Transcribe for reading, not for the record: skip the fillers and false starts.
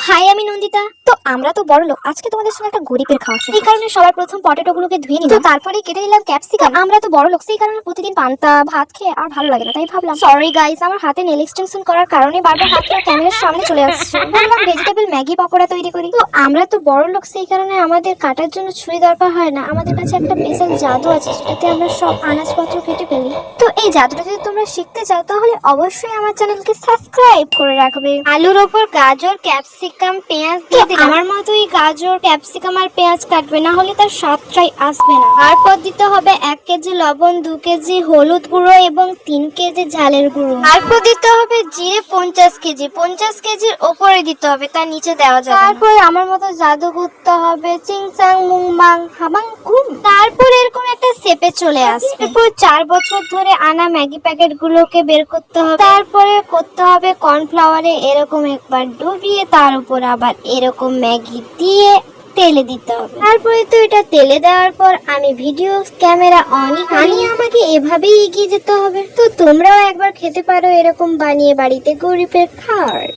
High, আমি নন্দিতা। তো আমরা তো বড় লোক, আজকে তোমাদের সঙ্গে একটা গরিবের খাওয়া শেয়ার। এই কারণে সবার প্রথম পটেটো গুলোকে ধুয়ে নিলাম, তারপরে কেটে নিলাম ক্যাপসিকাম। আমরা তো বড় লোক, সেই কারণে প্রতিদিন পান্তা ভাত খেয়ে আর ভালো লাগে না, তাই ভাবলাম সরি গাইস, আমার হাতে নেল এক্সটেনশন করার কারণে বারবার হাতটা ক্যামেরার সামনে চলে আসছে। ভাবলাম ভেজিটেবল ম্যাগি পকোড়া তৈরি করি। তো আমরা তো বড় লোক, সেই কারণে আমাদের কাটার জন্য ছুরি দরকার হয় না। আমাদের কাছে একটা স্পেশাল জাদু আছে, সেটাতে আমরা সব আনাজপত্র কেটে ফেলি। তো এই জাদুটা যদি তোমরা শিখতে চাও তাহলে অবশ্যই আমার চ্যানেলকে সাবস্ক্রাইব করে রাখবে। আলুর ওপর গাজর, ক্যাপসিকাম, পেঁয়াজ দিয়ে দিলাম। আমার মতোই গাজর, ক্যাপসিকাম আর পেঁয়াজ কাটবে, না হলে তার স্বাদটাই আসবে না। তারপর দিতে হবে 1 কেজি লবণ, 2 কেজি হলুদ গুঁড়ো এবং 3 কেজি ঝালের গুঁড়ো। তারপর দিতে হবে জিরে 50 কেজি, 50 কেজির ওপরে দিতে হবে, তার নিচে দেওয়া যাবে না। তারপর আমার মতো জাদু করতে হবে, চিংসাং মুংবাং হাবাং কুম। তারপর এরকম একটা শেপে চলে আসবে। এরপর 4 বছর ধরে আনা ম্যাগি প্যাকেট গুলোকে বের করতে হবে। তারপরে করতে হবে কর্নফ্লাওয়ারে এরকম একবার ডুবিয়ে তার উপর আবার এরকম ম্যাগি দিয়ে তেলে দিতে হবে। তারপরে তো এটা তেলে দেওয়ার পর আমি ভিডিও ক্যামেরা অনই করি। আমাকে এভাবেই এগিয়ে যেতে হবে। তো তোমরাও একবার খেতে পারো এরকম বানিয়ে বাড়িতে গরিবের খাবার।